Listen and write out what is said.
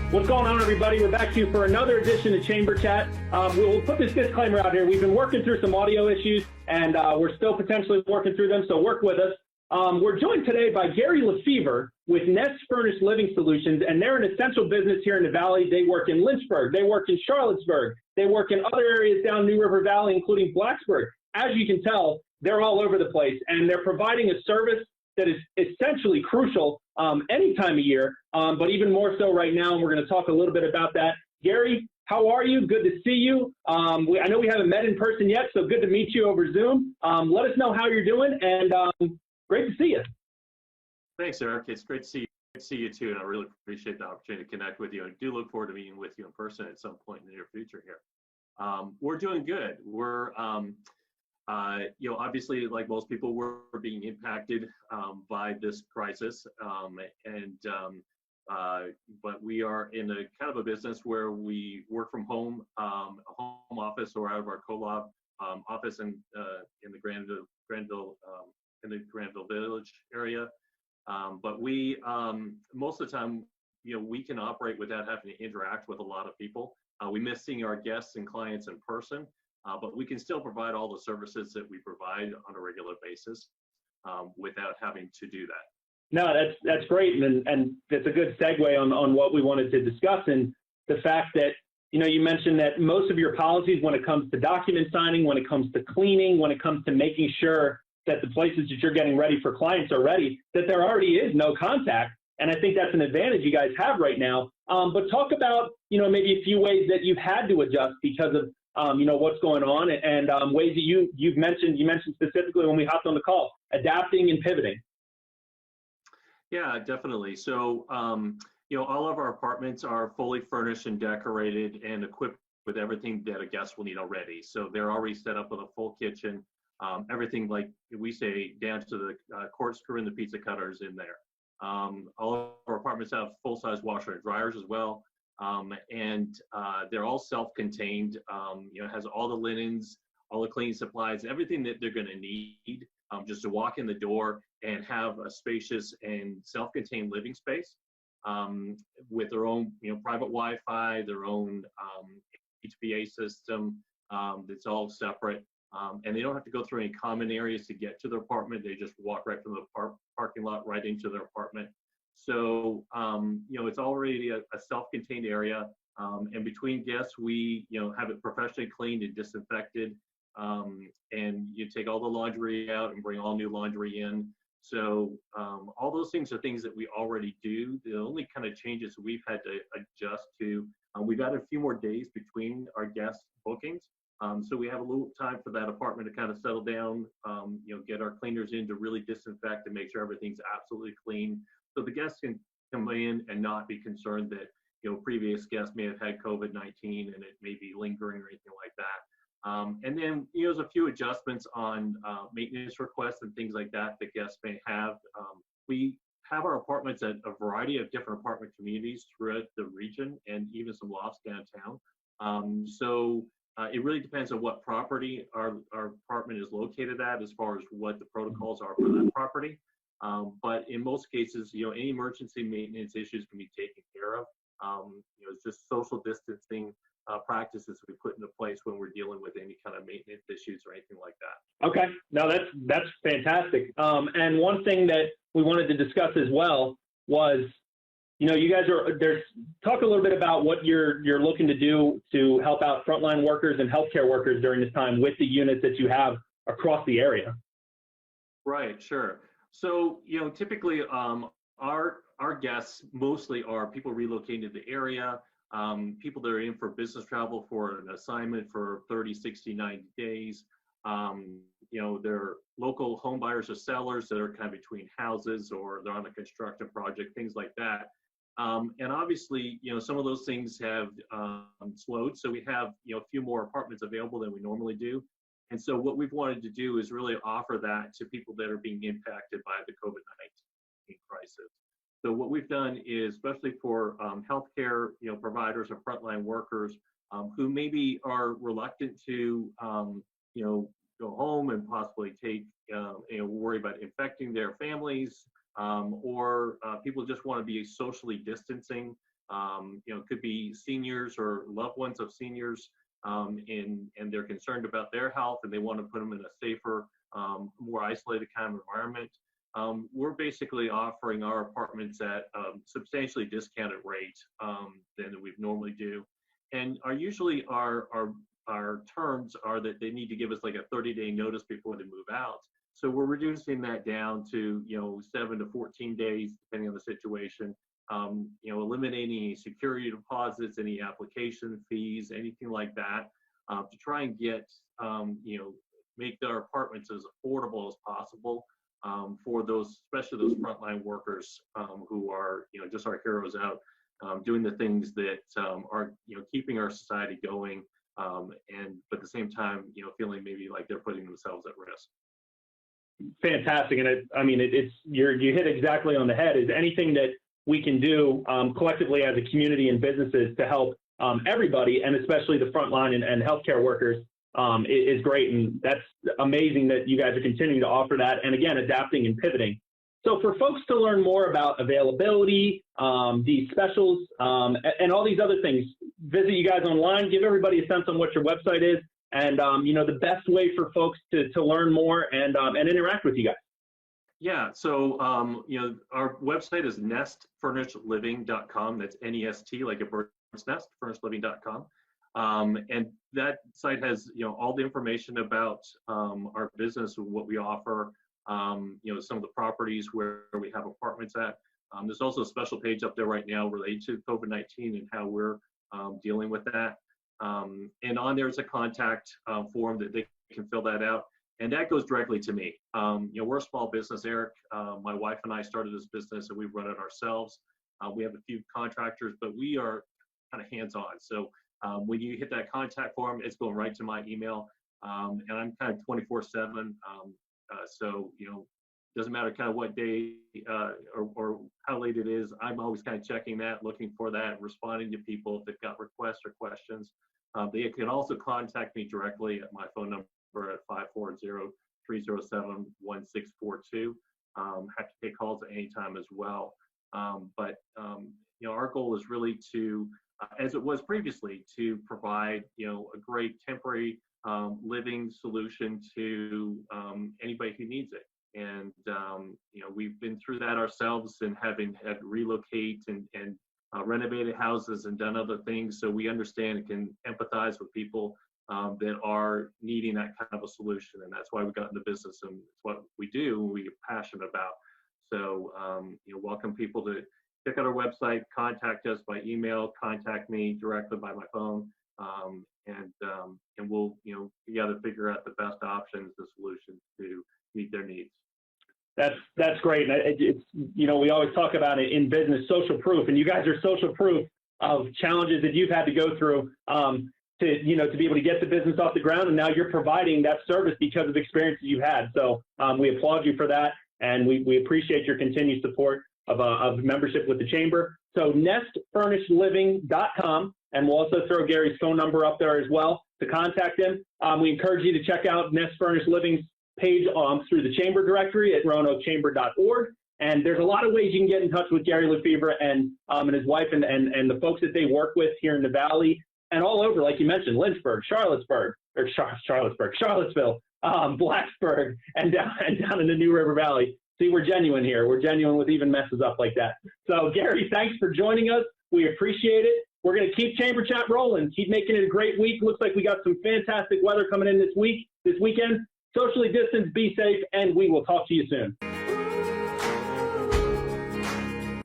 What's going on, everybody? We're back to you for another edition of Chamber Chat. We'll put this disclaimer out here. We've been working through some audio issues, and we're still potentially working through them, so work with us. We're joined today by Gary Lefevre with Nest Furnished Living Solutions, and they're an essential business here in the Valley. They work in Lynchburg. They work in Charlottesburg. They work in other areas down New River Valley, including Blacksburg. As you can tell, they're all over the place, and they're providing a service that is essentially crucial any time of year, but even more so right now, and we're going to talk a little bit about that. Gary, how are you? Good to see you. I know we haven't met in person yet, so good to meet you over Zoom. Let us know how you're doing, and great to see you. Thanks, Eric. It's great to see you. Great to see you too, and I really appreciate the opportunity to connect with you. I do look forward to meeting with you in person at some point in the near future here. We're doing good. We're obviously, like most people, we're being impacted by this crisis, but we are in a kind of a business where we work from home, a home office, or out of our co-op office in the Granville Village area. But we most of the time, we can operate without having to interact with a lot of people. We miss seeing our guests and clients in person. But we can still provide all the services that we provide on a regular basis without having to do that. No, that's great, and it's a good segue on what we wanted to discuss, and the fact that you mentioned that most of your policies, when it comes to document signing, when it comes to cleaning, when it comes to making sure that the places that you're getting ready for clients are ready, that there already is no contact, and I think that's an advantage you guys have right now. But talk about maybe a few ways that you've had to adjust because of what's going on, and ways that you mentioned specifically when we hopped on the call, adapting and pivoting. Yeah, definitely. So, all of our apartments are fully furnished and decorated and equipped with everything that a guest will need already. So they're already set up with a full kitchen, everything like we say, down to the corkscrew and the pizza cutters in there. All of our apartments have full-size washer and dryers as well. And they're all self-contained, has all the linens, all the cleaning supplies, everything that they're going to need just to walk in the door and have a spacious and self-contained living space with their own, private Wi-Fi, their own HVA system that's all separate. And they don't have to go through any common areas to get to their apartment. They just walk right from the parking lot right into their apartment. So, it's already a self-contained area, and between guests, we, have it professionally cleaned and disinfected, and you take all the laundry out and bring all new laundry in. So, all those things are things that we already do. The only kind of changes we've had to adjust to, we've added a few more days between our guest bookings. So we have a little time for that apartment to kind of settle down, get our cleaners in to really disinfect and make sure everything's absolutely clean. So the guests can come in and not be concerned that, previous guests may have had COVID-19 and it may be lingering or anything like that. And then, there's a few adjustments on maintenance requests and things like that guests may have. We have our apartments at a variety of different apartment communities throughout the region and even some lofts downtown. It really depends on what property our apartment is located at as far as what the protocols are for that property. But in most cases, any emergency maintenance issues can be taken care of. It's just social distancing practices we put into place when we're dealing with any kind of maintenance issues or anything like that. Okay, no, that's fantastic. And one thing that we wanted to discuss as well was, you guys talk a little bit about what you're looking to do to help out frontline workers and healthcare workers during this time with the units that you have across the area. Right, sure. So, typically our guests mostly are people relocating to the area, people that are in for business travel for an assignment for 30, 60, 90 days. They're local home buyers or sellers that are kind of between houses or they're on a construction project, things like that. And obviously, some of those things have slowed. So we have, a few more apartments available than we normally do. And so what we've wanted to do is really offer that to people that are being impacted by the COVID-19 crisis. So what we've done is, especially for healthcare, providers or frontline workers who maybe are reluctant to, go home and possibly take, worry about infecting their families, or people just want to be socially distancing. It could be seniors or loved ones of seniors, and they're concerned about their health and they want to put them in a safer, more isolated kind of environment. We're basically offering our apartments at a substantially discounted rate than we normally do. And usually our terms are that they need to give us like a 30-day notice before they move out. So we're reducing that down to 7 to 14 days, depending on the situation. Eliminating any security deposits, any application fees, anything like that, to try and get make our apartments as affordable as possible for those, especially those frontline workers who are just our heroes out doing the things that are keeping our society going, but at the same time feeling maybe like they're putting themselves at risk. Fantastic, and you hit exactly on the head. Is anything that we can do collectively as a community and businesses to help everybody, and especially the frontline and healthcare workers, is great. And that's amazing that you guys are continuing to offer that. And again, adapting and pivoting. So for folks to learn more about availability, these specials, and all these other things, visit you guys online, give everybody a sense on what your website is, and the best way for folks to learn more and interact with you guys. Yeah, so our website is nestfurnishedliving.com. That's N-E-S-T, like a bird's nest, furnishedliving.com. And that site has all the information about our business and what we offer. Some of the properties where we have apartments at. There's also a special page up there right now related to COVID-19 and how we're dealing with that. And on there's a contact form that they can fill that out. And that goes directly to me. We're a small business, Eric. My wife and I started this business and we run it ourselves. We have a few contractors, but we are kind of hands-on. So when you hit that contact form, it's going right to my email. And I'm kind of 24/7. So, doesn't matter kind of what day or how late it is. I'm always kind of checking that, looking for that, responding to people if they've got requests or questions. They can also contact me directly at my phone number at 540-307-1642. Have to take calls at any time as well. But our goal is really to, as it was previously, to provide a great temporary living solution to anybody who needs it. And we've been through that ourselves, and having had to relocate and renovated houses and done other things, so we understand and can empathize with people that are needing that kind of a solution. And that's why we got into business, and it's what we do and we're passionate about. So welcome people to check out our website, contact us by email, contact me directly by my phone, and we'll together figure out the best options, the solutions to meet their needs. That's great. And it's we always talk about it in business, social proof, and you guys are social proof of challenges that you've had to go through to be able to get the business off the ground, and now you're providing that service because of experiences you've had. So we applaud you for that, and we appreciate your continued support of membership with the Chamber. So nestfurnishedliving.com, and we'll also throw Gary's phone number up there as well to contact him. We encourage you to check out Nest Furnished Living's page through the Chamber directory at roanoke-chamber.org. And there's a lot of ways you can get in touch with Gary Lefevre and his wife and the folks that they work with here in the Valley and all over, like you mentioned, Lynchburg, Charlottesville, Blacksburg, and down in the New River Valley. See, we're genuine here. We're genuine with even messes up like that. So, Gary, thanks for joining us. We appreciate it. We're going to keep Chamber Chat rolling, keep making it a great week. Looks like we got some fantastic weather coming in this weekend. Socially distance, be safe, and we will talk to you soon.